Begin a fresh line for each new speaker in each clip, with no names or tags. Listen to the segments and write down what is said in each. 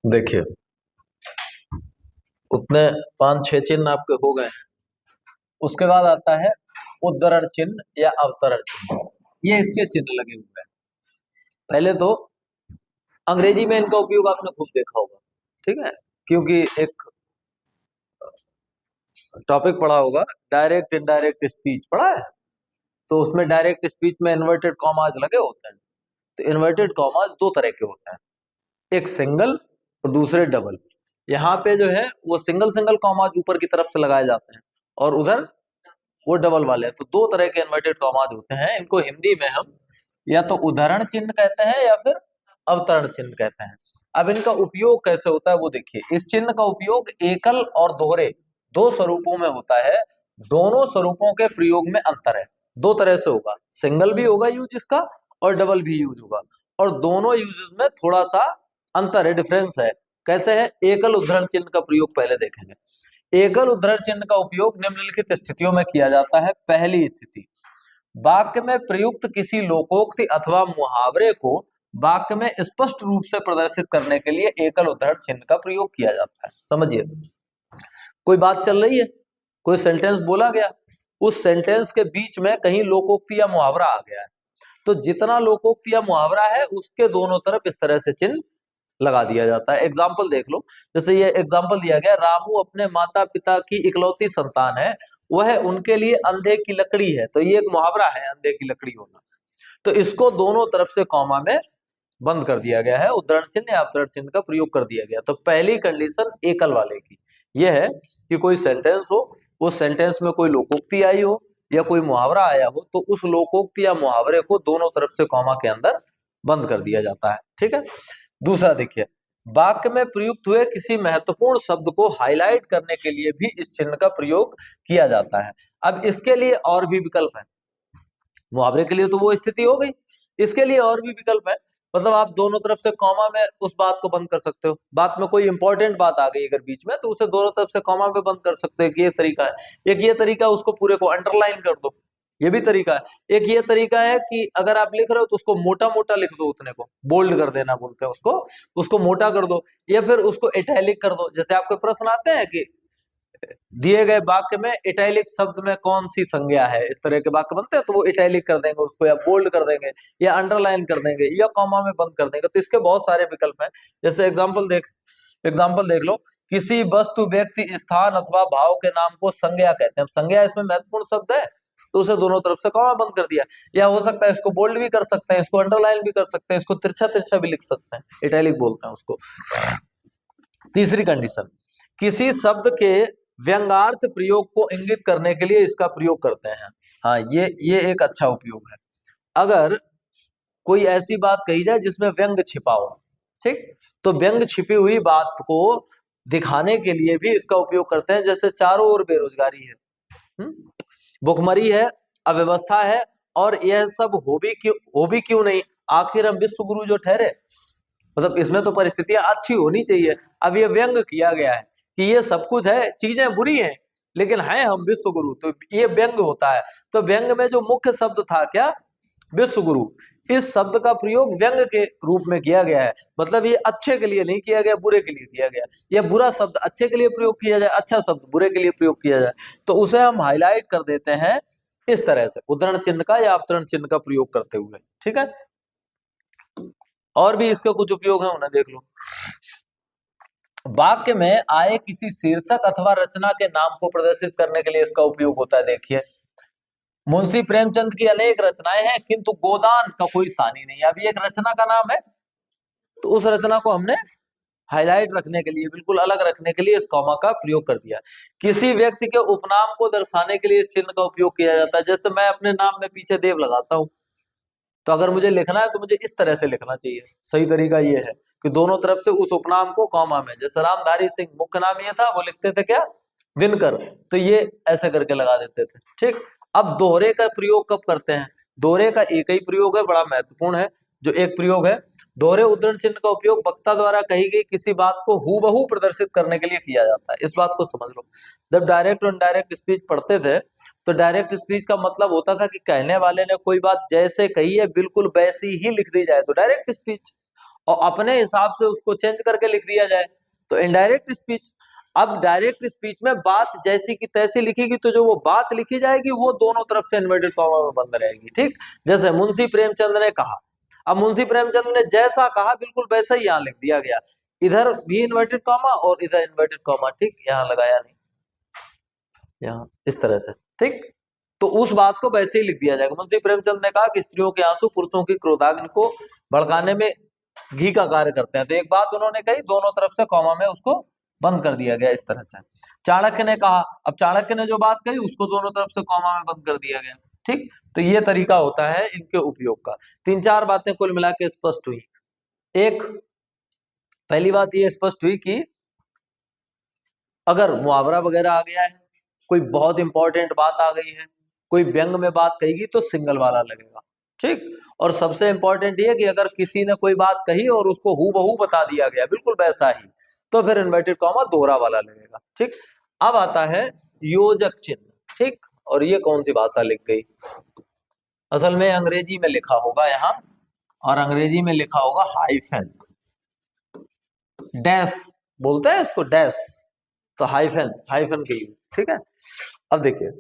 देखिए, उतने 5-6 चिन्ह आपके हो गए। उसके बाद आता है उद्धरण चिन्ह या अवतरण चिन्ह। ये इसके चिन्ह लगे हुए हैं। पहले तो अंग्रेजी में इनका उपयोग आपने खूब देखा होगा, ठीक है, क्योंकि एक टॉपिक पढ़ा होगा, डायरेक्ट इनडायरेक्ट स्पीच पढ़ा है। तो उसमें डायरेक्ट स्पीच में इन्वर्टेड कॉमाज लगे होते हैं। तो इन्वर्टेड कॉमाज दो तरह के होते हैं, एक सिंगल और दूसरे डबल। यहाँ पे जो है वो सिंगल सिंगल कॉमाज ऊपर की तरफ से लगाए जाते हैं और उधर वो डबल वाले हैं। तो दो तरह के इन्वर्टेड कॉमाज होते हैं। इनको हिंदी में हम या तो उद्धरण चिन्ह कहते हैं या फिर अवतरण चिन्ह कहते हैं। अब इनका उपयोग कैसे होता है वो देखिए। इस चिन्ह का उपयोग एकल और दोहरे दो स्वरूपों में होता है। दोनों स्वरूपों के प्रयोग में अंतर है। दो तरह से होगा, सिंगल भी होगा यूज इसका और डबल भी यूज होगा। और दोनों यूजेस में थोड़ा सा अंतर है, डिफरेंस है। कैसे है? एकल उद्धरण चिन्ह का प्रयोग पहले देखेंगे। एकल उद्धरण चिन्ह का उपयोग निम्नलिखित स्थितियों में किया जाता है। पहली स्थिति, वाक्य में प्रयुक्त किसी लोकोक्ति अथवा मुहावरे को वाक्य में स्पष्ट रूप से प्रदर्शित करने के लिए एकल उद्धरण चिन्ह का प्रयोग किया जाता है। समझिए, कोई बात चल रही है, कोई सेंटेंस बोला गया, उस सेंटेंस के बीच में कहीं लोकोक्ति या मुहावरा आ गया है, तो जितना लोकोक्ति या मुहावरा है उसके दोनों तरफ इस तरह से चिन्ह लगा दिया जाता है। एग्जाम्पल देख लो, जैसे ये एग्जाम्पल दिया गया, रामू अपने माता पिता की इकलौती संतान है, वह उनके लिए अंधे की लकड़ी है। तो ये एक मुहावरा है, अंधे की लकड़ी होना। तो इसको दोनों तरफ से कॉमा में बंद कर दिया गया है, उद्धरण चिन्ह या अवतरण चिन्ह का प्रयोग कर दिया गया। तो पहली कंडीशन एकल वाले की यह है कि कोई सेंटेंस हो, उस सेंटेंस में कोई लोकोक्ति आई हो या कोई मुहावरा आया हो, तो उस लोकोक्ति या मुहावरे को दोनों तरफ से कॉमा के अंदर बंद कर दिया जाता है। ठीक है। दूसरा देखिए, वाक्य में प्रयुक्त हुए किसी महत्वपूर्ण शब्द को हाईलाइट करने के लिए भी इस चिन्ह का प्रयोग किया जाता है। अब इसके लिए और भी विकल्प है। मुहावरे के लिए तो वो स्थिति हो गई, इसके लिए और भी विकल्प है। मतलब आप दोनों तरफ से कॉमा में उस बात को बंद कर सकते हो। बात में कोई इंपॉर्टेंट बात आ गई अगर बीच में, तो उसे दोनों तरफ से कॉमा में बंद कर सकते हो। ये तरीका है। एक ये तरीका, उसको पूरे को अंडरलाइन कर दो, ये भी तरीका है। एक ये तरीका है कि अगर आप लिख रहे हो तो उसको मोटा मोटा लिख दो, उतने को बोल्ड कर देना बोलते हैं उसको मोटा कर दो, या फिर उसको इटैलिक कर दो। जैसे आपके प्रश्न आते हैं कि दिए गए वाक्य में इटैलिक शब्द में कौन सी संज्ञा है, इस तरह के वाक्य बनते हैं, तो वो इटैलिक कर देंगे उसको, या बोल्ड कर देंगे, या अंडरलाइन कर देंगे, या कॉमा में बंद कर देंगे। तो इसके बहुत सारे विकल्प हैं। जैसे एग्जाम्पल देख लो, किसी वस्तु व्यक्ति स्थान अथवा भाव के नाम को संज्ञा कहते हैं। संज्ञा इसमें महत्वपूर्ण शब्द है, तो उसे दोनों तरफ से कॉमा बंद कर दिया। या हो सकता है इसको बोल्ड भी कर सकते हैं, इसको अंडरलाइन भी कर सकते हैं, इसको तिरछा तिरछा भी लिख सकते हैं, इटैलिक बोलते हैं उसको। तीसरी कंडीशन, किसी शब्द के व्यंग्यार्थ प्रयोग को इंगित करने के लिए इसका प्रयोग करते हैं। हाँ, ये एक अच्छा उपयोग है। अगर कोई ऐसी बात कही जाए जिसमें व्यंग छिपा हो, ठीक, तो व्यंग छिपी हुई बात को दिखाने के लिए भी इसका उपयोग करते हैं। जैसे चारों ओर बेरोजगारी है, भुखमरी है, अव्यवस्था है, और यह सब हो भी क्यों नहीं, आखिर हम विश्व गुरु जो ठहरे। मतलब इसमें तो परिस्थितियां अच्छी होनी चाहिए। अब ये व्यंग किया गया है कि ये सब कुछ है, चीजें बुरी हैं, लेकिन हैं हम विश्व गुरु, तो ये व्यंग होता है। तो व्यंग में जो मुख्य शब्द था क्या, विश्व गुरु, इस शब्द का प्रयोग व्यंग के रूप में किया गया है। मतलब ये अच्छे के लिए नहीं किया गया, बुरे के लिए किया गया। ये बुरा शब्द अच्छे के लिए प्रयोग किया जाए, अच्छा शब्द बुरे के लिए प्रयोग किया जाए, तो उसे हम हाईलाइट कर देते हैं इस तरह से, उद्धरण चिन्ह का या अवतरण चिन्ह का प्रयोग करते हुए। ठीक है। और भी इसके कुछ उपयोग है, उन्हें देख लो। वाक्य में आए किसी शीर्षक अथवा रचना के नाम को प्रदर्शित करने के लिए इसका उपयोग होता है। देखिए, मुंशी प्रेमचंद की अनेक रचनाएं हैं, किंतु गोदान का कोई सानी नहीं। अभी एक रचना का नाम है, तो उस रचना को हमने हाईलाइट रखने के लिए, बिल्कुल अलग रखने के लिए इस कॉमा का प्रयोग कर दिया। किसी व्यक्ति के उपनाम को दर्शाने के लिए इस चिन्ह का उपयोग किया जाता है। जैसे मैं अपने नाम में पीछे देव लगाता हूं, तो अगर मुझे लिखना है तो मुझे इस तरह से लिखना चाहिए। सही तरीका ये है कि दोनों तरफ से उस उपनाम को कॉमा में, जैसे रामधारी सिंह मुख्य नाम ये था, वो लिखते थे क्या, दिनकर, तो ये ऐसे करके लगा देते थे। ठीक। अब दोहरे का प्रयोग कब करते हैं? दोहरे का एक ही प्रयोग है, बड़ा महत्वपूर्ण है। जो एक प्रयोग है, दोहरे उद्धरण चिन्ह का उपयोग वक्ता द्वारा कही गई किसी बात को हूबहू प्रदर्शित करने के लिए किया जाता है। इस बात को समझ लो। जब डायरेक्ट और इनडायरेक्ट स्पीच पढ़ते थे, तो डायरेक्ट स्पीच का मतलब होता था कि कहने वाले ने कोई बात जैसे कही है बिल्कुल वैसी ही लिख दी जाए, तो डायरेक्ट स्पीच। और अपने हिसाब से उसको चेंज करके लिख दिया जाए, तो इनडायरेक्ट स्पीच। अब डायरेक्ट स्पीच में बात जैसी की तैसी लिखेगी, तो जो वो बात लिखी जाएगी वो दोनों तरफ से इन्वर्टेड कॉमा में बंद रहेगी। ठीक, जैसे मुंशी प्रेमचंद ने कहा, अब मुंशी प्रेमचंद ने जैसा कहा बिल्कुल वैसा ही यहाँ लिख दिया गया, इधर भी इन्वर्टेड कॉमा और इधर इन्वर्टेड कॉमा। ठीक, यहाँ लगाया नहीं, यहाँ इस तरह से। ठीक, तो उस बात को वैसे ही लिख दिया जाएगा। मुंशी प्रेमचंद ने कहा कि स्त्रियों के आंसू पुरुषों की क्रोधाग्नि को भड़काने में घी का कार्य करते हैं, तो एक बात उन्होंने कही, दोनों तरफ से कॉमा में उसको बंद कर दिया गया इस तरह से। चाणक्य ने कहा, अब चाणक्य ने जो बात कही उसको दोनों तरफ से कॉमा में बंद कर दिया गया। ठीक, तो ये तरीका होता है इनके उपयोग का। 3-4 बातें कुल मिला के स्पष्ट हुई। एक, पहली बात ये स्पष्ट हुई कि अगर मुहावरा वगैरह आ गया है, कोई बहुत इंपॉर्टेंट बात आ गई है, कोई व्यंग में बात कहेगी तो सिंगल वाला लगेगा। ठीक, और सबसे इंपॉर्टेंट ये कि अगर किसी ने कोई बात कही और उसको हूबहू बता दिया गया बिल्कुल वैसा ही, तो फिर इन्वर्टेड कॉमा दोहरा वाला लगेगा। ठीक, अब आता है योजक चिन्ह। ठीक, और ये कौन सी भाषा लिख गई, असल में अंग्रेजी में लिखा होगा यहाँ, और अंग्रेजी में लिखा होगा हाइफन, डैश बोलते हैं इसको, डैश, तो हाइफन, हाइफन के यूज। ठीक है, अब देखिए,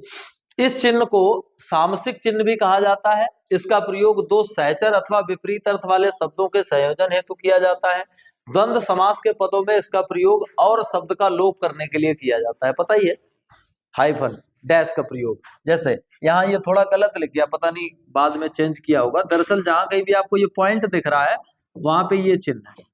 इस चिन्ह को सामसिक चिन्ह भी कहा जाता है। इसका प्रयोग दो सहचर अथवा विपरीत अर्थ वाले शब्दों के संयोजन हेतु किया जाता है। द्वंद्व समास के पदों में इसका प्रयोग और शब्द का लोप करने के लिए किया जाता है। पता ही है, हाइफन डैश का प्रयोग। जैसे यहाँ ये थोड़ा गलत लिख गया, पता नहीं बाद में चेंज किया होगा। दरअसल जहां कहीं भी आपको ये पॉइंट दिख रहा है वहां पे ये चिन्ह है।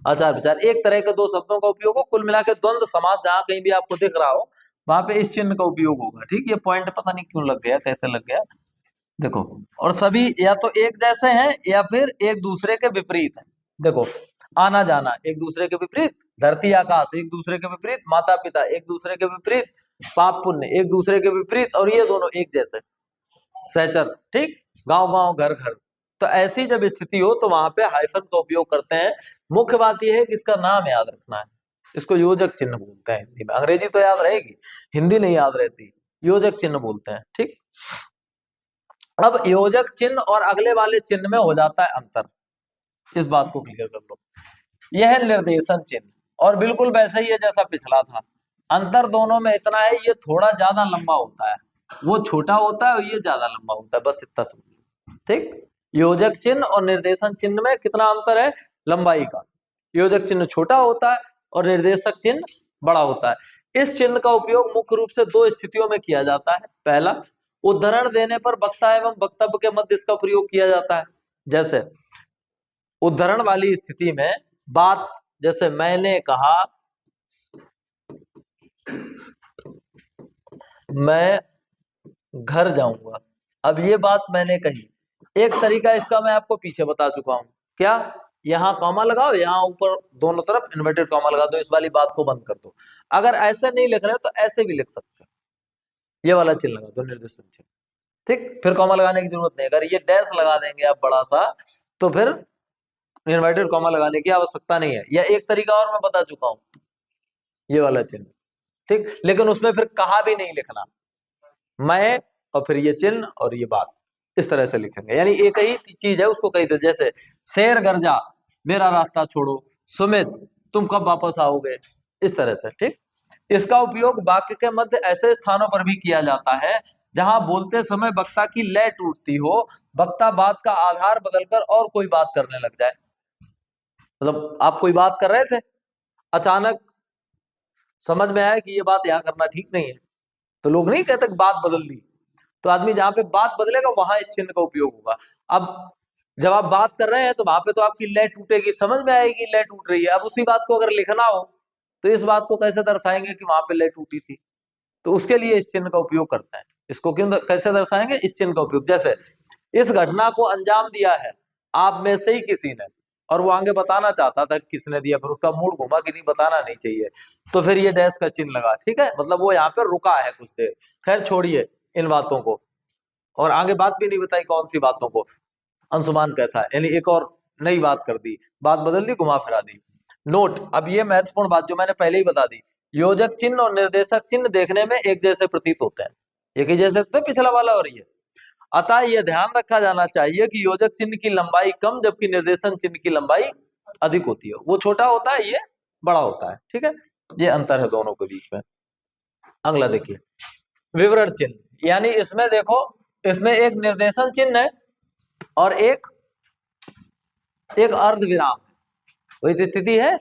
आचार विचार, एक तरह के दो शब्दों का उपयोग हो, कुल मिलाकर द्वंद्व समास जहां कहीं भी आपको दिख रहा हो वहां पे इस चिन्ह का उपयोग होगा। ठीक, ये पॉइंट पता नहीं क्यों लग गया, कैसे लग गया, देखो। और सभी या तो एक जैसे हैं या फिर एक दूसरे के विपरीत हैं। देखो, आना जाना एक दूसरे के विपरीत, धरती आकाश एक दूसरे के विपरीत, माता पिता एक दूसरे के विपरीत, पाप पुण्य एक दूसरे के विपरीत, और ये दोनों एक जैसे, सहचर। ठीक, गांव गांव घर घर। तो ऐसी जब स्थिति हो तो वहां पे हाइफन का उपयोग करते हैं। मुख्य बात यह है कि इसका नाम याद रखना है, इसको योजक चिन्ह बोलते हैं हिंदी में। अंग्रेजी तो याद रहेगी, हिंदी नहीं याद रहती, योजक चिन्ह बोलते हैं। ठीक, अब योजक चिन्ह और अगले वाले चिन्ह में हो जाता है अंतर, इस बात को क्लियर कर लो। यह है निर्देशन चिन्ह, और बिल्कुल वैसा ही है जैसा पिछला था। अंतर दोनों में इतना है, ये थोड़ा ज्यादा लंबा होता है, वो छोटा होता है और ये ज्यादा लंबा होता है, बस इतना समझ लो। ठीक, योजक चिन्ह और निर्देशन चिन्ह में कितना अंतर है, लंबाई का। योजक चिन्ह छोटा होता है और निर्देशक चिन्ह बड़ा होता है। इस चिन्ह का उपयोग मुख्य रूप से दो स्थितियों में किया जाता है। पहला, उदाहरण देने पर वक्ता एवं वक्तव्य के मध्य इसका प्रयोग किया जाता है। जैसे उदाहरण वाली स्थिति में बात, जैसे मैंने कहा मैं घर जाऊंगा, अब ये बात मैंने कही। एक तरीका इसका मैं आपको पीछे बता चुका हूं, क्या, यहाँ कॉमा लगाओ, यहाँ ऊपर दोनों तरफ इन्वर्टेड कॉमा लगा दो, इस वाली बात को बंद कर दो। अगर ऐसे नहीं लिख रहे तो ऐसे भी लिख सकते हो, ये वाला चिन्ह लगा दो, निर्देशन चिन्ह। ठीक, फिर कॉमा लगाने की जरूरत नहीं। अगर ये डैश लगा देंगे आप बड़ा सा, तो फिर इन्वर्टेड कॉमा लगाने की आवश्यकता नहीं है। या एक तरीका और मैं बता चुका हूं, ये वाला चिन्ह। ठीक, लेकिन उसमें फिर कहा भी नहीं लिखना, मैं और फिर ये चिन्ह और ये बात, इस तरह से लिखेंगे। यानी एक ही चीज है, उसको कही दे। जैसे शेर गरजा मेरा रास्ता छोड़ो, सुमित तुम कब वापस आओगे, इस तरह से। ठीक, इसका उपयोग वाक्य के मध्य ऐसे स्थानों पर भी किया जाता है जहां बोलते समय वक्ता की लय टूटती हो, वक्ता बात का आधार बदलकर और कोई बात करने लग जाए। मतलब आप कोई बात कर रहे थे, अचानक समझ में आया कि ये बात यहाँ करना ठीक नहीं है, तो लोग नहीं कहते कि बात बदल दी, तो आदमी जहां पे बात बदलेगा वहां इस चिन्ह का उपयोग होगा। अब जब आप बात कर रहे हैं तो वहां पे तो आपकी लय टूटेगी, समझ में आएगी लय टूट रही है। अब उसी बात को अगर लिखना हो तो इस बात को कैसे दर्शाएंगे कि वहां पे लय टूटी थी, तो उसके लिए इस चिन्ह का उपयोग करते हैं। इसको क्यों, कैसे दर्शाएंगे, इस चिन्ह का उपयोग। जैसे इस घटना को अंजाम दिया है आप में से ही किसी ने, और वो आगे बताना चाहता था किसने दिया, फिर उसका मूड घुमा कि नहीं बताना नहीं चाहिए, तो फिर ये डैश का चिन्ह लगा। ठीक है, मतलब वो यहाँ पे रुका है कुछ देर। खैर छोड़िए इन बातों को, और आगे बात भी नहीं बताई कौन सी बातों को, अंशुमान कैसा है, यानी एक और नई बात कर दी, बात बदल दी, घुमा फिरा दी। नोट, अब ये महत्वपूर्ण बात जो मैंने पहले ही बता दी, योजक चिन्ह और निर्देशक चिन्ह देखने में एक जैसे प्रतीत होते हैं, एक ही जैसे होते हैं, पिछला वाला और ये। अतः यह ध्यान रखा जाना चाहिए कि योजक चिन्ह की लंबाई कम जबकि निर्देशन चिन्ह की लंबाई अधिक होती है। वो छोटा होता है, ये बड़ा होता है। ठीक है, ये अंतर है दोनों के बीच में। अगला देखिए, विवरण चिन्ह, यानी इसमें देखो, इसमें एक निर्देशन चिन्ह है और एक अर्ध विराम है। वही स्थिति है,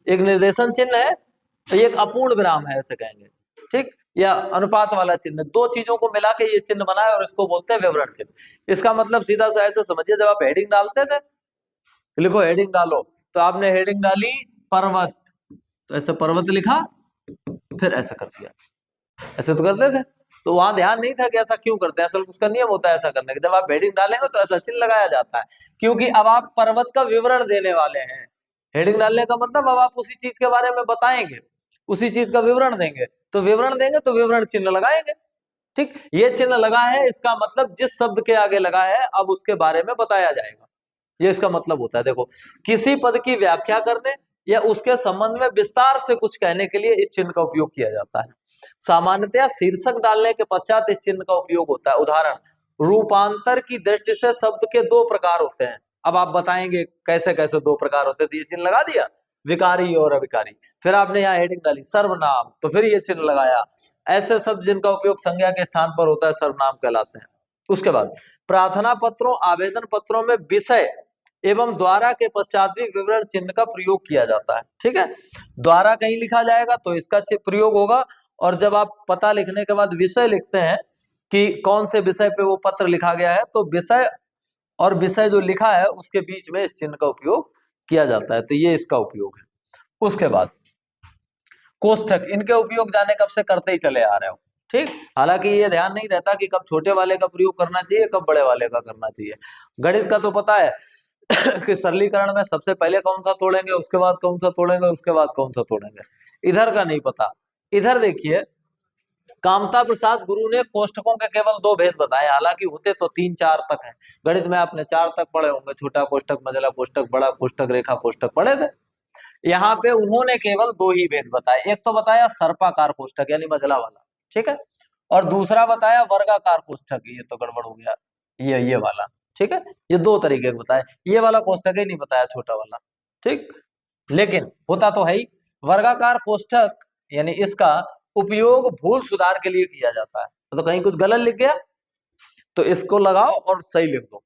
एक निर्देशन चिन्ह है तो एक अपूर्ण विराम है, ऐसे कहेंगे। ठीक, या अनुपात वाला चिन्ह, दो चीजों को मिला के ये चिन्ह बना है और इसको बोलते हैं विवरण चिन्ह। इसका मतलब सीधा सा ऐसे समझिए, जब आप हेडिंग डालते थे, लिखो हेडिंग डालो, तो आपने हेडिंग डाली पर्वत, तो ऐसे पर्वत लिखा, फिर ऐसा कर दिया, ऐसे तो करते थे। तो वहां ध्यान नहीं था कि ऐसा क्यों करते हैं, असल उसका नियम होता है ऐसा करने का। जब आप हेडिंग डालेंगे तो ऐसा चिन्ह लगाया जाता है, क्योंकि अब आप पर्वत का विवरण देने वाले हैं। हेडिंग डालने का मतलब अब आप उसी चीज के बारे में बताएंगे, उसी चीज का विवरण देंगे, तो विवरण देंगे तो विवरण चिन्ह लगाएंगे। ठीक, ये चिन्ह लगा है, इसका मतलब जिस शब्द के आगे लगा है अब उसके बारे में बताया जाएगा, ये इसका मतलब होता है। देखो, किसी पद की व्याख्या करने या उसके संबंध में विस्तार से कुछ कहने के लिए इस चिन्ह का उपयोग किया जाता है। सामान्यतया शीर्षक डालने के पश्चात इस चिन्ह का उपयोग होता है। उदाहरण, रूपांतर की दृष्टि से शब्द के दो प्रकार होते हैं। अब आप बताएंगे कैसे कैसे दो प्रकार होते हैं, तो ये चिन्ह लगा दिया, विकारी और अविकारी। फिर आपने यहाँ हेडिंग डाली सर्वनाम, तो फिर ये चिन्ह लगाया। ऐसे शब्द जिनका उपयोग संज्ञा के स्थान पर होता है सर्वनाम कहलाते हैं। उसके बाद प्रार्थना पत्रों, आवेदन पत्रों में विषय एवं द्वारा के पश्चात भी विवरण चिन्ह का प्रयोग किया जाता है। ठीक है, द्वारा कहीं लिखा जाएगा तो इसका प्रयोग होगा, और जब आप पता लिखने के बाद विषय लिखते हैं कि कौन से विषय पे वो पत्र लिखा गया है, तो विषय और विषय जो लिखा है उसके बीच में इस चिन्ह का उपयोग किया जाता है। तो ये इसका उपयोग है। उसके बाद कोष्ठक, इनके उपयोग जाने कब से करते ही चले आ रहे हो। ठीक, हालांकि ये ध्यान नहीं रहता कि कब छोटे वाले का प्रयोग करना चाहिए, कब बड़े वाले का करना चाहिए। गणित का तो पता है कि सरलीकरण में सबसे पहले कौन सा तोड़ेंगे, उसके बाद कौन सा तोड़ेंगे, उसके बाद कौन सा तोड़ेंगे। इधर का नहीं पता। इधर देखिए, कामता प्रसाद गुरु ने कोष्ठकों के केवल दो भेद बताए, हालांकि होते तो 3-4 तक हैं। गणित में आपने 4 तक पढ़े होंगे, छोटा कोष्ठक, मझला कोष्ठक, बड़ा कोष्ठक, रेखा कोष्ठक पढ़े थे। यहाँ पे उन्होंने केवल दो ही भेद बताए। एक तो बताया सर्पाकार कोष्ठक यानी मझला वाला, ठीक है, और दूसरा बताया वर्गाकार कोष्ठक। ये तो गड़बड़ हो गया, ये वाला। ठीक है, ये दो तरीके के बताए, ये वाला कोष्ठक ही नहीं बताया, छोटा वाला। ठीक, लेकिन होता तो है ही। वर्गाकार कोष्ठक यानी इसका उपयोग भूल सुधार के लिए किया जाता है। तो कहीं कुछ गलत लिख गया तो इसको लगाओ और सही लिख दो,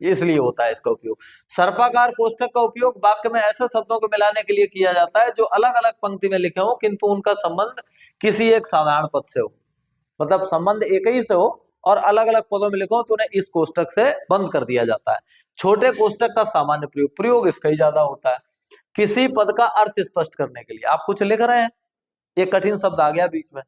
इसलिए होता है इसका उपयोग। सर्पाकार कोष्ठक का उपयोग वाक्य में ऐसे शब्दों को मिलाने के लिए किया जाता है जो अलग अलग पंक्ति में लिखे हो किंतु उनका संबंध किसी एक साधारण पद से हो। मतलब संबंध एक ही से हो और अलग अलग पदों में लिखो तो उन्हें इस कोष्ठक से बंद कर दिया जाता है। छोटे कोष्ठक का सामान्य प्रयोग इसका ही ज्यादा होता है। किसी पद का अर्थ स्पष्ट करने के लिए आप कुछ लिख रहे हैं, एक कठिन शब्द आ गया बीच में,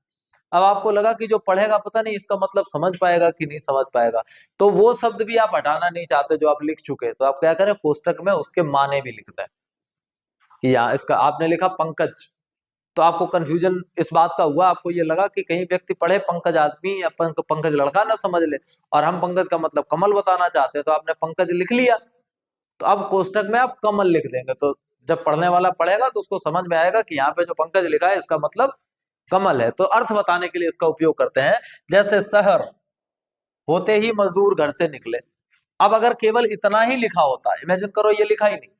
अब आपको लगा कि जो पढ़ेगा पता नहीं इसका मतलब समझ पाएगा कि नहीं समझ पाएगा, तो वो शब्द भी आप हटाना नहीं चाहते जो आप लिख चुके, तो आप क्या करें, कोष्ठक में उसके माने भी लिख दें। कि यहाँ इसका आपने लिखा पंकज, तो आपको कंफ्यूजन इस बात का हुआ, आपको ये लगा कि कहीं व्यक्ति पढ़े पंकज आदमी या पंकज लड़का ना समझ ले, और हम पंकज का मतलब कमल बताना चाहते हैं, तो आपने पंकज लिख लिया, तो अब कोष्ठक में आप कमल लिख देंगे, तो जब पढ़ने वाला पढ़ेगा तो उसको समझ में आएगा कि यहाँ पे जो पंकज लिखा है इसका मतलब कमल है। तो अर्थ बताने के लिए इसका उपयोग करते हैं। जैसे शहर, होते ही मजदूर घर से निकले। अब अगर केवल इतना ही लिखा होता, इमेजिन करो ये लिखा ही नहीं,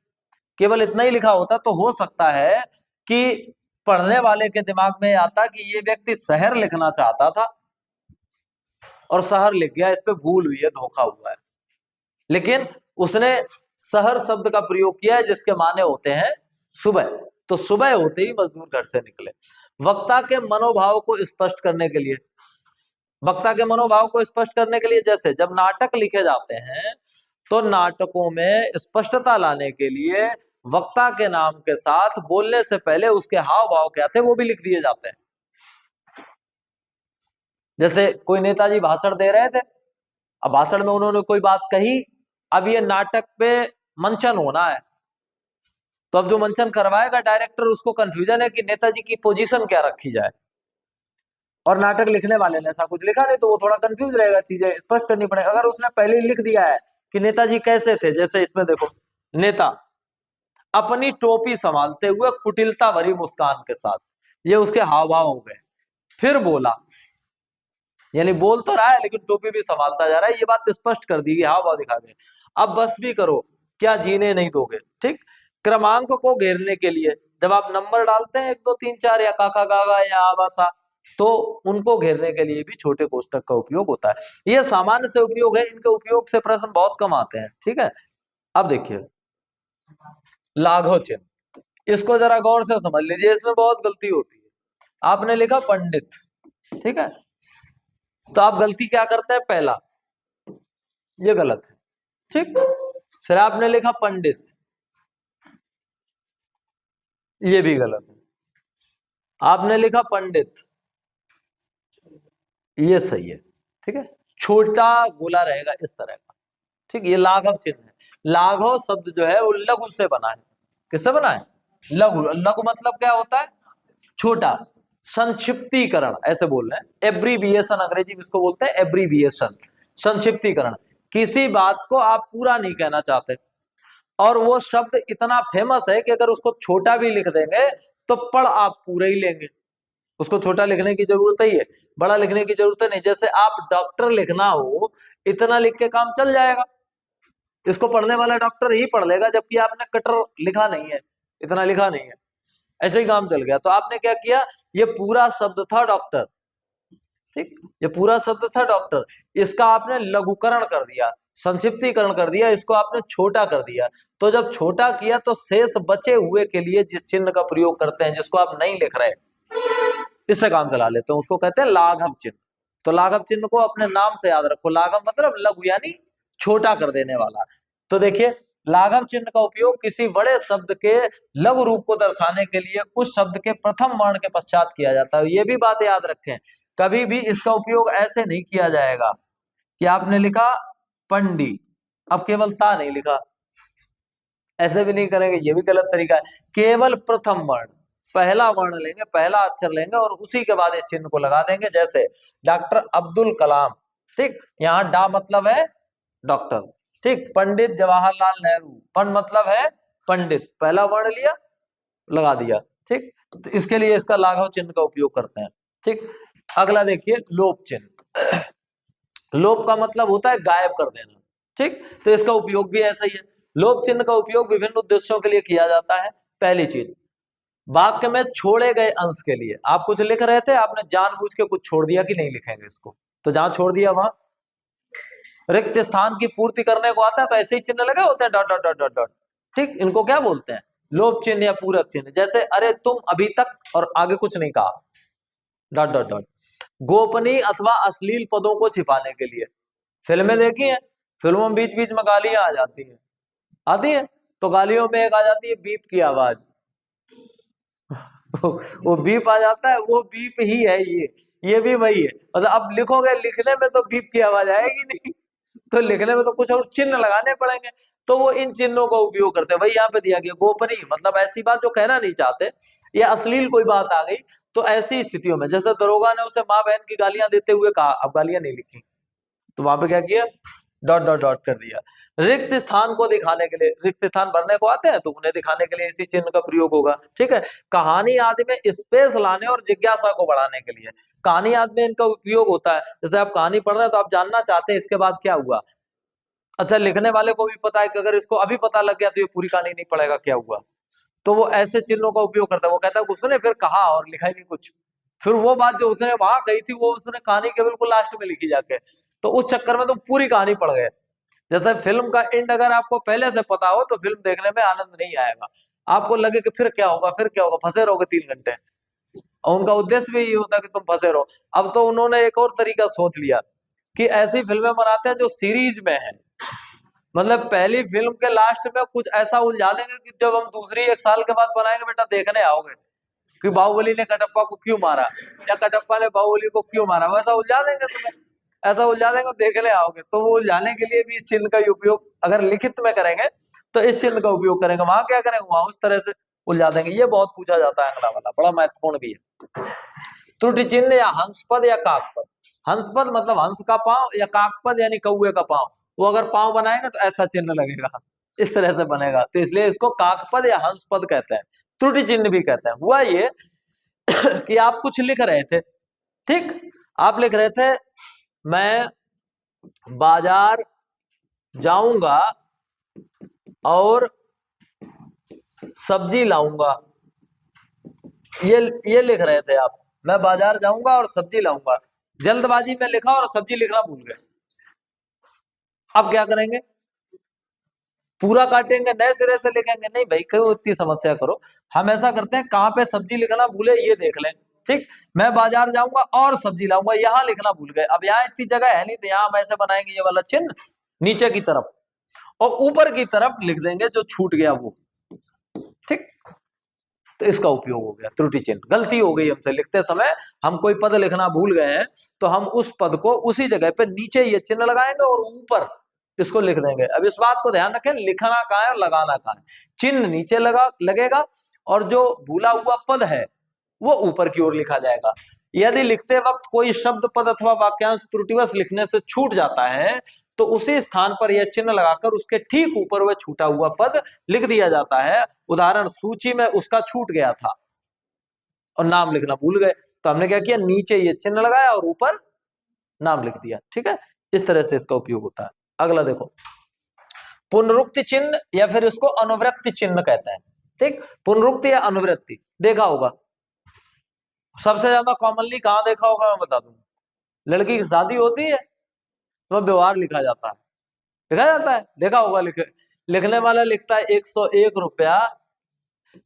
केवल इतना ही लिखा होता, तो हो सकता है कि पढ़ने वाले के दिमाग में आता कि ये व्यक्ति शहर लिखना चाहता था और शहर लिख गया, इस पे भूल हुई है, धोखा हुआ है। लेकिन उसने शहर शब्द का प्रयोग किया है जिसके माने होते हैं सुबह, तो सुबह होते ही मजदूर घर से निकले। वक्ता के मनोभाव को स्पष्ट करने के लिए, वक्ता के मनोभाव को स्पष्ट करने के लिए, जैसे जब नाटक लिखे जाते हैं तो नाटकों में स्पष्टता लाने के लिए वक्ता के नाम के साथ बोलने से पहले उसके हाव भाव क्या थे वो भी लिख दिए जाते हैं। जैसे कोई नेताजी भाषण दे रहे थे, अब भाषण में उन्होंने कोई बात कही, अब ये नाटक पे मंचन होना है, तो अब जो मंचन करवाएगा डायरेक्टर, उसको कंफ्यूजन है कि नेताजी की पोजीशन क्या रखी जाए, और नाटक लिखने वाले ने ऐसा कुछ लिखा नहीं, तो वो थोड़ा कंफ्यूज रहेगा, चीजें स्पष्ट करनी पड़ेगी। अगर उसने पहले ही लिख दिया है कि नेताजी कैसे थे, जैसे इसमें देखो, नेता अपनी टोपी संभालते हुए कुटिलता भरी मुस्कान के साथ, ये उसके हाव भाव हो गए। फिर बोला, यानी बोल तो रहा है लेकिन टोपी भी संभालता जा रहा है, ये बात स्पष्ट कर दी, हाव भाव दिखा के। अब बस भी करो, क्या जीने नहीं दोगे। ठीक, क्रमांक को घेरने के लिए जब आप नंबर डालते हैं 1 2 3 4 या काका गागा या आवासा, तो उनको घेरने के लिए भी छोटे कोष्टक का उपयोग होता है। ये सामान्य से उपयोग है, इनके उपयोग से प्रश्न बहुत कम आते हैं। ठीक है, अब देखिए लाघव चिन्ह, इसको जरा गौर से समझ लीजिए, इसमें बहुत गलती होती है। आपने लिखा पंडित, ठीक है, तो आप गलती क्या करते हैं, पहला ये गलत है। ठीक, फिर आपने लिखा पंडित, ये भी गलत है। आपने लिखा पंडित, ये सही है। ठीक है, छोटा गोला रहेगा इस तरह का। ठीक, ये लाघव चिन्ह है। लाघव शब्द जो है वो लघु से बना है। किससे बना है, लघु। लघु मतलब क्या होता है, छोटा। संक्षिप्तीकरण ऐसे बोल रहे हैं, एब्रीविएशन अंग्रेजी में इसको बोलते हैं, एब्रीविएशन, संक्षिप्तीकरण। किसी बात को आप पूरा नहीं कहना चाहते और वो शब्द इतना फेमस है कि अगर उसको छोटा भी लिख देंगे तो पढ़ आप पूरा ही लेंगे। उसको छोटा लिखने की जरूरत ही है, बड़ा लिखने की जरूरत नहीं। जैसे आप डॉक्टर लिखना हो, इतना लिख के काम चल जाएगा, इसको पढ़ने वाला डॉक्टर ही पढ़ लेगा, जबकि आपने कटर लिखा नहीं है, इतना लिखा नहीं है, ऐसे ही काम चल गया। तो आपने क्या किया, ये पूरा शब्द था डॉक्टर, ठीक, ये पूरा शब्द था डॉक्टर, इसका आपने लघुकरण कर दिया, संक्षिप्तीकरण कर दिया, इसको आपने छोटा कर दिया। तो जब छोटा किया तो शेष बचे हुए के लिए जिस चिन्ह का प्रयोग करते हैं, जिसको आप नहीं लिख रहे, इससे काम चला लेते हैं, उसको कहते हैं लाघव चिन्ह। तो लाघव चिन्ह को अपने नाम से याद रखो, लाघव मतलब लघु यानी छोटा कर देने वाला। तो देखिए लाघव चिन्ह का उपयोग किसी बड़े शब्द के लघु रूप को दर्शाने के लिए उस शब्द के प्रथम वर्ण के पश्चात किया जाता है। ये भी बात याद रखें, कभी भी इसका उपयोग ऐसे नहीं किया जाएगा कि आपने लिखा पंडी, अब केवल ता नहीं लिखा, ऐसे भी नहीं करेंगे, ये भी गलत तरीका है। केवल प्रथम वर्ण, पहला वर्ण लेंगे, पहला अक्षर लेंगे और उसी के बाद इस चिन्ह को लगा देंगे। जैसे डॉक्टर अब्दुल कलाम, ठीक, यहाँ डा मतलब है डॉक्टर, ठीक। पंडित जवाहरलाल नेहरू, पन मतलब है पंडित, पहला वर्ण लिया लगा दिया, ठीक। तो इसके लिए इसका लाघव चिन्ह का उपयोग करते हैं, ठीक। अगला देखिए लोप चिन्ह। लोप का मतलब होता है गायब कर देना, ठीक। तो इसका उपयोग भी ऐसा ही है। लोप चिन्ह का उपयोग विभिन्न उद्देश्यों के लिए किया जाता है। पहली चीज, वाक्य में छोड़े गए अंश के लिए। आप कुछ लिख रहे थे, आपने जानबूझ के कुछ छोड़ दिया कि नहीं लिखेंगे इसको, तो जहां छोड़ दिया वहां रिक्त स्थान की पूर्ति करने को आता है, तो ऐसे ही चिन्ह लगे होते हैं, dot dot dot dot dot, ठीक। इनको क्या बोलते हैं, लोप चिन्ह या पूरक चिन्ह। जैसे अरे तुम अभी तक, और आगे कुछ नहीं कहा, डॉट डॉट डॉट। गोपनीय अथवा अश्लील पदों को छिपाने के लिए, फिल्में देखी हैं, फिल्मों में बीच बीच में गालियां आ जाती हैं, आती है, तो गालियों में एक आ जाती है बीप की आवाज। वो बीप आ जाता है, वो बीप ही है ये भी वही है। मतलब अब लिखोगे, लिखने में तो बीप की आवाज आएगी नहीं, तो लिखने में तो कुछ और चिन्ह लगाने पड़ेंगे, तो वो इन चिन्हों का उपयोग करते हैं। वही यहाँ पे दिया गया गोपनीय, मतलब ऐसी बात जो कहना नहीं चाहते, या अश्लील कोई बात आ गई, तो ऐसी स्थितियों में, जैसे दरोगा ने उसे माँ बहन की गालियां देते हुए कहा, अब गालियां नहीं लिखी, तो वहां पे क्या किया, डॉट डॉट डॉट कर दिया। रिक्त स्थान को दिखाने के लिए, रिक्त स्थान भरने को आते हैं तो उन्हें दिखाने के लिए इसी चिन्ह का प्रयोग होगा, ठीक है। कहानी आदि में स्पेस लाने और जिज्ञासा को बढ़ाने के लिए, कहानी आदि में इनका उपयोग होता है। जैसे आप कहानी पढ़ रहे हैं तो आप जानना चाहते हैं इसके बाद क्या हुआ, अच्छा लिखने वाले को भी पता है कि अगर इसको अभी पता लग गया तो ये पूरी कहानी नहीं पढ़ेगा क्या हुआ, तो वो ऐसे चिन्हों का उपयोग करता है। वो कहता है उसने फिर कहा और लिखा ही नहीं कुछ, फिर वो बात जो उसने वहां कही थी वो उसने कहानी के बिल्कुल लास्ट में लिखी जाके, तो उस चक्कर में तो पूरी कहानी पढ़ गए। जैसे फिल्म का एंड अगर आपको पहले से पता हो तो फिल्म देखने में आनंद नहीं आएगा, आपको लगे कि फिर क्या होगा फिर क्या होगा, फंसे रहोगे 3 घंटे, और उनका उद्देश्य भी ये होता है कि तुम फंसे रहो। अब तो उन्होंने एक और तरीका सोच लिया कि ऐसी फिल्में बनाते हैं जो सीरीज में है, मतलब पहली फिल्म के लास्ट में कुछ ऐसा उलझा देंगे कि जब हम दूसरी 1 साल के बाद बनाएंगे बेटा देखने आओगे कि बाहुबली ने कटप्पा को क्यों मारा या कटप्पा ने बाहुबली को क्यों मारा, वैसा उलझा देंगे तुम्हें, ऐसा उलझा देंगे देखने आओगे। तो वो उलझाने के लिए भी इस चिन्ह का उपयोग अगर लिखित में करेंगे तो इस चिन्ह का उपयोग करेंगे, वहां क्या करेंगे वहां उस तरह से उलझा देंगे। ये बहुत पूछा जाता है, अगला वाला बड़ा महत्वपूर्ण भी है। त्रुटि चिन्ह या हंसपद या काकपद। हंसपद मतलब हंस का पांव, या काकपद यानी कौए का पांव, वो अगर पांव बनाएंगे तो ऐसा चिन्ह लगेगा, इस तरह से बनेगा, तो इसलिए इसको काकपद या हंसपद कहते हैं, त्रुटि चिन्ह भी कहते हैं। हुआ ये कि आप कुछ लिख रहे थे, ठीक, आप लिख रहे थे मैं बाजार जाऊंगा और सब्जी लाऊंगा, ये लिख रहे थे आप, मैं बाजार जाऊंगा और सब्जी लाऊंगा। जल्दबाजी में लिखा और सब्जी लिखना भूल गए। अब क्या करेंगे, पूरा काटेंगे, नए सिरे से लिखेंगे? नहीं भाई, क्यों इतनी समस्या करो। हम ऐसा करते हैं, कहां पे सब्जी लिखना भूले ये देख लें। ठीक, मैं बाजार जाऊंगा और सब्जी लाऊंगा, यहां लिखना भूल गए। अब यहाँ इतनी जगह है नहीं, तो यहाँ हम ऐसे बनाएंगे ये वाला चिन्ह नीचे की तरफ, और ऊपर की तरफ लिख देंगे जो छूट गया वो। ठीक, तो इसका उपयोग हो गया त्रुटि चिन्ह। गलती हो गई हमसे, लिखते समय हम कोई पद लिखना भूल गए हैं, तो हम उस पद को उसी जगह पे नीचे ये चिन्ह लगाएंगे और ऊपर इसको लिख देंगे। अब इस बात को ध्यान रखें, लिखना कहाँ है और लगाना कहाँ है। चिन्ह नीचे लगेगा और जो भूला हुआ पद है वो ऊपर की ओर लिखा जाएगा। यदि लिखते वक्त कोई शब्द, पद अथवा वाक्यांश त्रुटिवश लिखने से छूट जाता है, तो उसी स्थान पर यह चिन्ह लगाकर उसके ठीक ऊपर वह छूटा हुआ पद लिख दिया जाता है। उदाहरण, सूची में उसका छूट गया था और नाम लिखना भूल गए, तो हमने क्या किया, नीचे ये चिन्ह लगाया और ऊपर नाम लिख दिया। ठीक है, इस तरह से इसका उपयोग होता है। अगला देखो, पुनरुक्ति चिन्ह या फिर इसको अनुवृत्ति चिन्ह कहते हैं। ठीक, पुनरुक्ति या अनुवृत्ति देखा होगा, सबसे ज्यादा कॉमनली कहां देखा होगा मैं बता दूं, लड़की की शादी होती है तो व्यवहार लिखा जाता है, लिखा जाता है, देखा होगा। लिखने वाला लिखता है 101 रुपया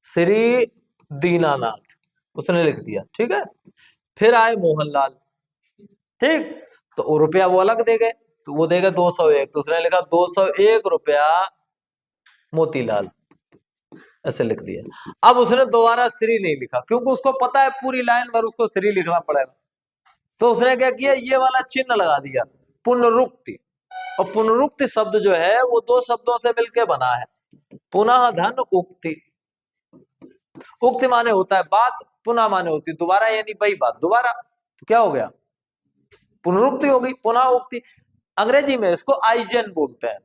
श्री दीनानाथ, उसने लिख दिया। ठीक है, फिर आए मोहनलाल, ठीक, तो वो रुपया वो अलग दे गए, तो वो देगा 201, तो उसने लिखा 201 रुपया मोतीलाल, ऐसे लिख दिया। अब उसने दोबारा श्री नहीं लिखा, क्योंकि उसको पता है पूरी लाइन भर उसको श्री लिखना पड़ेगा, तो उसने क्या किया, ये वाला चिन्ह लगा दिया, पुनरुक्ति। और पुनरुक्ति शब्द जो है वो दो शब्दों से मिलकर बना है, पुनः धन उक्ति। उक्ति माने होता है बात, पुनः माने होती है दोबारा, यानी वही बात दोबारा, तो क्या हो गया, पुनरुक्ति हो गई, पुनः उक्ति। अंग्रेजी में इसको आइजेन बोलते हैं।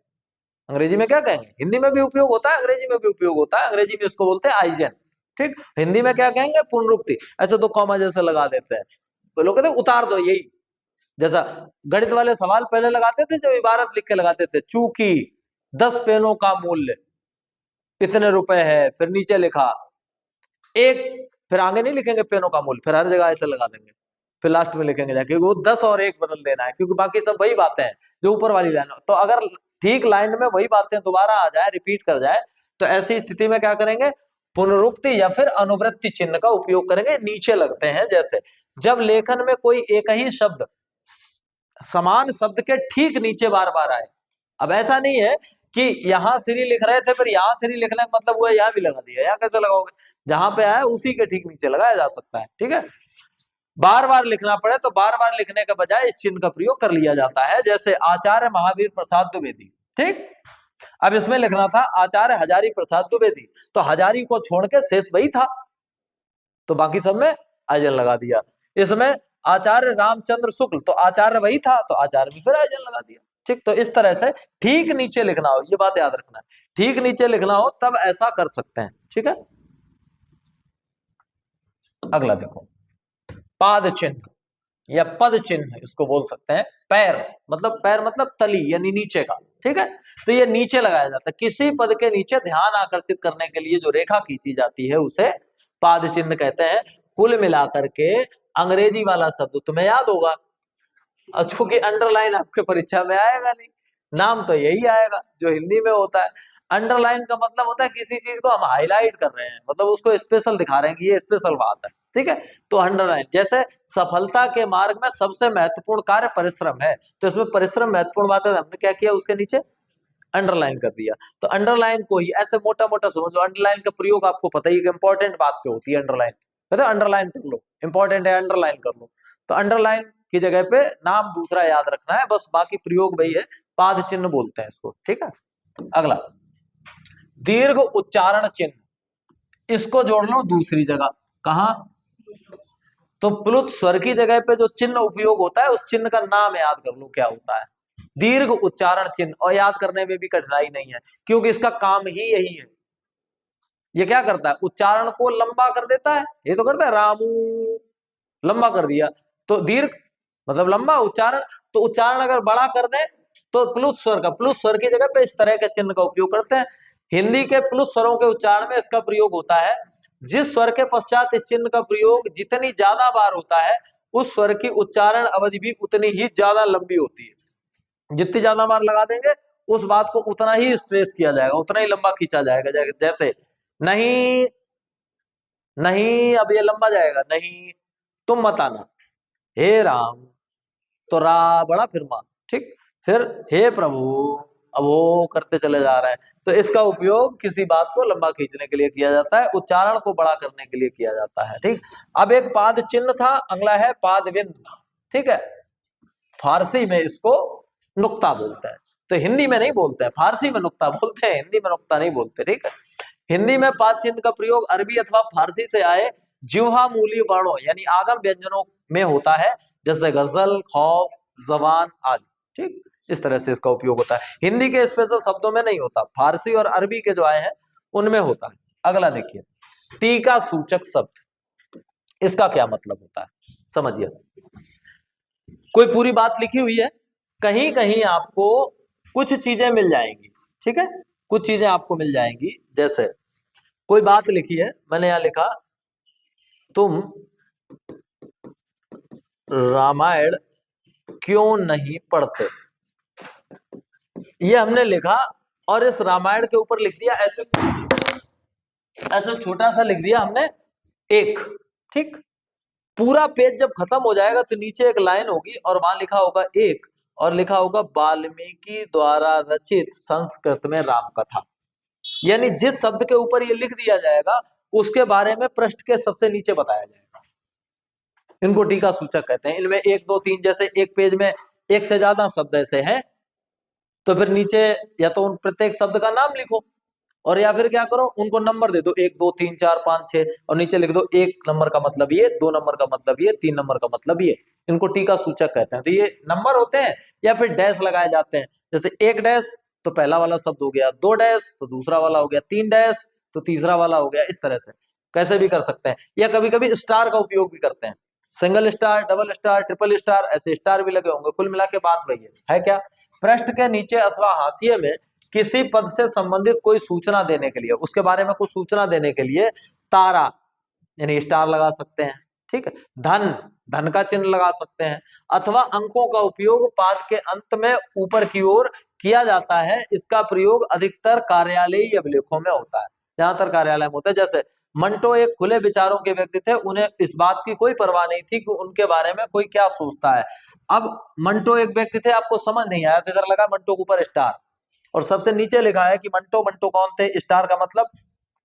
अंग्रेजी में क्या कहेंगे, हिंदी में भी उपयोग होता है, अंग्रेजी में भी उपयोग होता है। अंग्रेजी में इसको बोलते हैं आइजेन। ठीक, हिंदी में क्या कहेंगे, पुनरुक्ति। ऐसे तो कॉमा जैसे लगा देते हैं, तो लोग कहते हैं उतार दो, यही जैसा गणित वाले सवाल पहले लगाते थे, जब इबारत लिख के लगाते थे, चूंकि 10 पेनों का मूल्य इतने रुपए है, फिर नीचे लिखा एक, फिर आगे नहीं लिखेंगे पेनों का मूल्य, फिर हर जगह ऐसे लगा देंगे, फिर लास्ट में लिखेंगे जाके वो 10 और 1 बदल देना है, क्योंकि बाकी सब वही बातें हैं जो ऊपर वाली लाइन। तो अगर ठीक लाइन में वही बातें दोबारा आ जाए, रिपीट कर जाए, तो ऐसी स्थिति में क्या करेंगे, पुनरुक्ति या फिर अनुवृत्ति चिन्ह का उपयोग करेंगे। नीचे लगते हैं, जैसे जब लेखन में कोई एक ही शब्द समान शब्द के ठीक नीचे बार बार आए। अब ऐसा नहीं है कि यहां श्री लिख रहे थे फिर यहां श्री लिखने का मतलब हुआ यहां भी लगा दिया, यहां कैसे लगाओगे, जहां पे आया उसी के ठीक नीचे लगाया जा सकता है। ठीक है, बार बार लिखना पड़े तो बार बार लिखने के बजाय इस चिन्ह का प्रयोग कर लिया जाता है, जैसे आचार्य महावीर प्रसाद द्विवेदी। ठीक, अब इसमें लिखना था आचार्य हजारी प्रसाद द्विवेदी, तो हजारी को छोड़ के शेष वही था, तो बाकी सब में आयजन लगा दिया। इसमें आचार्य रामचंद्र शुक्ल, तो आचार्य वही था, तो आचार्य में फिर आयजन लगा दिया। ठीक, तो इस तरह से ठीक नीचे लिखना हो, ये बात याद रखना है, ठीक नीचे लिखना हो तब ऐसा कर सकते हैं। ठीक है, अगला देखो, पाद चिन्ह या पद चिन्ह इसको बोल सकते हैं। पैर मतलब तली यानी नीचे का। ठीक है, तो ये नीचे लगाया जाता है, किसी पद के नीचे ध्यान आकर्षित करने के लिए जो रेखा खींची जाती है उसे पाद चिन्ह कहते हैं। कुल मिलाकर के अंग्रेजी वाला शब्द तुम्हें याद होगा, क्योंकि अंडरलाइन आपके परीक्षा में आएगा नहीं, नाम तो यही आएगा जो हिंदी में होता है। अंडरलाइन का मतलब होता है किसी चीज को हम हाईलाइट कर रहे हैं, मतलब उसको स्पेशल दिखा रहे हैं कि ये स्पेशल बात है। ठीक है, तो अंडरलाइन, जैसे सफलता के मार्ग में सबसे महत्वपूर्ण कार्य परिश्रम है, तो इसमें परिश्रम महत्वपूर्ण बात है, हमने क्या किया, उसके नीचे अंडरलाइन कर दिया। तो अंडरलाइन को ही ऐसे मोटा मोटा समझ लो, अंडरलाइन का प्रयोग आपको पता ही, इंपॉर्टेंट बात पे होती है अंडरलाइन, कहते हैं अंडरलाइन कर लो, इंपॉर्टेंट है अंडरलाइन कर लो। तो अंडरलाइन की जगह पे नाम दूसरा याद रखना है, बस बाकी प्रयोग वही है, पाद चिन्ह बोलते हैं इसको। ठीक है, अगला दीर्घ उच्चारण चिन्ह, इसको जोड़ लो दूसरी जगह, कहा, तो प्लुत स्वर की जगह पे जो चिन्ह उपयोग होता है उस चिन्ह का नाम याद कर लो क्या होता है, दीर्घ उच्चारण चिन्ह। और याद करने में भी कठिनाई नहीं है, क्योंकि इसका काम ही यही है। ये क्या करता है, उच्चारण को लंबा कर देता है, ये तो करता है रामू, लंबा कर दिया, तो दीर्घ मतलब लंबा उच्चारण, तो उच्चारण अगर बड़ा कर दें तो प्लुत स्वर का, प्लुत स्वर की जगह पे इस तरह के चिन्ह का उपयोग करते हैं। हिंदी के प्लुत स्वरों के उच्चारण में इसका प्रयोग होता है। जिस स्वर के पश्चात इस चिन्ह का प्रयोग जितनी ज्यादा बार होता है, उस स्वर की उच्चारण अवधि भी उतनी ही ज्यादा लंबी होती है। जितनी ज्यादा बार लगा देंगे उस बात को उतना ही स्ट्रेस किया जाएगा, उतना ही लंबा खींचा जाएगा। जैसे नहीं, नहीं, अब ये लंबा जाएगा, नहीं तुम मत आना, हे राम, तो रा बड़ा फिर मां, ठीक, फिर हे प्रभु, अब वो करते चले जा रहे हैं। तो इसका उपयोग किसी बात को लंबा खींचने के लिए किया जाता है, उच्चारण को बड़ा करने के लिए किया जाता है, ठीक। अब एक पाद चिन्ह था, अगला है पाद बिंदु, ठीक है। फारसी में इसको नुक्ता बोलते हैं, तो हिंदी में नहीं बोलते हैं, फारसी में नुक्ता बोलते हैं, हिंदी में नुक्ता नहीं बोलते, ठीक है। हिंदी में पाद चिन्ह का प्रयोग अरबी अथवा फारसी से आए जिह्वा मूली वर्णों यानी आगम व्यंजनों में होता है, जैसे गजल, खौफ, जबान आदि, ठीक। इस तरह से इसका उपयोग होता है। हिंदी के स्पेशल शब्दों में नहीं होता, फारसी और अरबी के जो आए हैं उनमें होता है। अगला देखिए, टीका सूचक शब्द, इसका क्या मतलब होता है समझिए। कोई पूरी बात लिखी हुई है, कहीं कहीं आपको कुछ चीजें मिल जाएंगी, ठीक है, कुछ चीजें आपको मिल जाएंगी। जैसे कोई बात लिखी है, मैंने यहां लिखा तुम रामायण क्यों नहीं पढ़ते, ये हमने लिखा और इस रामायण के ऊपर लिख दिया ऐसे, ऐसे छोटा सा लिख दिया हमने एक, ठीक। पूरा पेज जब खत्म हो जाएगा तो नीचे एक लाइन होगी और वहां लिखा होगा एक, और लिखा होगा वाल्मीकि द्वारा रचित संस्कृत में राम कथा। यानी जिस शब्द के ऊपर ये लिख दिया जाएगा उसके बारे में पृष्ठ के सबसे नीचे बताया जाएगा। इनको टीका सूचक कहते हैं। इनमें 1 2 3 जैसे एक पेज में एक से ज्यादा शब्द ऐसे हैं, तो फिर नीचे या तो उन प्रत्येक शब्द का नाम लिखो, और या फिर क्या करो उनको नंबर दे दो, 1 2 3 4 5 6, और नीचे लिख दो 1 नंबर का मतलब ये, 2 नंबर का मतलब ये, 3 नंबर का मतलब ये। इनको टीका सूचक कहते हैं। तो ये नंबर होते हैं या फिर डैश लगाए जाते हैं। जैसे 1 डैश तो पहला वाला शब्द हो गया, 2 डैश तो दूसरा वाला हो गया, 3 डैश तो तीसरा वाला हो गया। इस तरह से कैसे भी कर सकते हैं, या कभी कभी स्टार का उपयोग भी करते हैं। Single star, double star, triple star, ऐसे स्टार भी लगे होंगे। कुल मिला के बात वही है क्या, पृष्ठ के नीचे अथवा हाशिए में किसी पद से संबंधित कोई सूचना देने के लिए, उसके बारे में कुछ सूचना देने के लिए तारा यानी स्टार लगा सकते हैं, ठीक है। धन, धन का चिन्ह लगा सकते हैं, अथवा अंकों का उपयोग पाद के अंत में ऊपर की ओर किया जाता है। इसका प्रयोग अधिकतर कार्यालयीय अभिलेखों में होता है, ज्यादातर कार्यालय में होता है। जैसे मंटो एक खुले विचारों के व्यक्ति थे, उन्हें इस बात की कोई परवाह नहीं थी कि उनके बारे में कोई क्या सोचता है। अब मंटो एक व्यक्ति थे, आपको समझ नहीं आया तो इधर लगा मंटो के ऊपर स्टार, और सबसे नीचे लिखा है कि मंटो, मंटो कौन थे, स्टार का मतलब,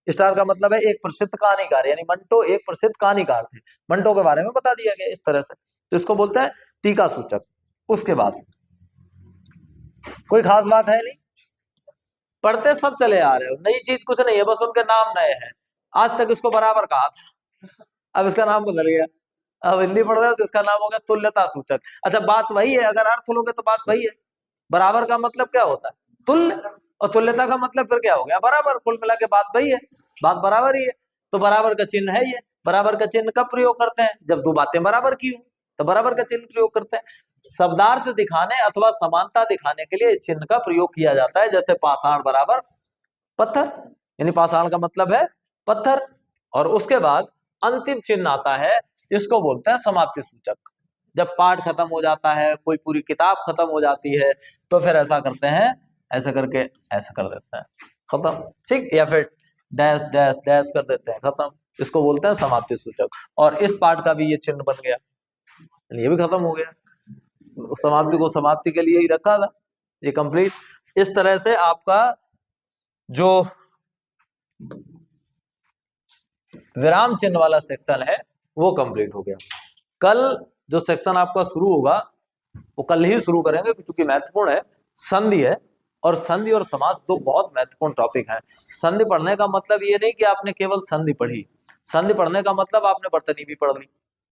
स्टार का मतलब है एक प्रसिद्ध कहानीकार, यानी मंटो एक प्रसिद्ध कहानीकार थे, मंटो के बारे में बता दिया गया इस तरह से। तो इसको बोलते हैं टीका सूचक। उसके बाद कोई खास बात है नहीं, पढ़ते सब चले आ रहे हो, नई चीज कुछ नहीं है, बस उनके नाम नए हैं। आज तक इसको बराबर कहा था, अब इसका नाम बदल गया। अब हिंदी पढ़ रहे हो तो इसका नाम हो गया तुल्यता सूचक। अच्छा बात वही है, अगर अर्थ लोगे तो बात वही है। बराबर का मतलब क्या होता है, तुल्य, और तुल्यता का मतलब फिर क्या हो गया, बराबर। कुल मिला के बात वही है, बात बराबर ही है। तो बराबर का चिन्ह है ये। बराबर का चिन्ह कब प्रयोग करते हैं, जब दो बातें बराबर की हो, तो बराबर का चिन्ह प्रयोग करते हैं। शब्दार्थ दिखाने अथवा समानता दिखाने के लिए इस चिन्ह का प्रयोग किया जाता है। जैसे पाषाण बराबर पत्थर, यानी पाषाण का मतलब है पत्थर। और उसके बाद अंतिम चिन्ह आता है, इसको बोलते हैं समाप्ति सूचक। जब पाठ खत्म हो जाता है, कोई पूरी किताब खत्म हो जाती है, तो फिर ऐसा करते हैं, ऐसा करके ऐसा कर देते हैं, खत्म, ठीक। या फिर डैश डैश डैश कर देते हैं, खत्म। इसको बोलते हैं समाप्ति सूचक। और इस पाठ का भी ये चिन्ह बन गया, ये भी खत्म हो गया। समाप्ति को समाप्ति के लिए ही रखा था, ये कंप्लीट। इस तरह से आपका जो विराम चिन्ह वाला सेक्शन है वो कंप्लीट हो गया। कल जो सेक्शन आपका शुरू होगा वो कल ही शुरू करेंगे, क्योंकि महत्वपूर्ण है, संधि है। और संधि और समास दो बहुत महत्वपूर्ण टॉपिक हैं। संधि पढ़ने का मतलब ये नहीं कि आपने केवल संधि पढ़ी, संधि पढ़ने का मतलब आपने वर्तनी भी पढ़ ली,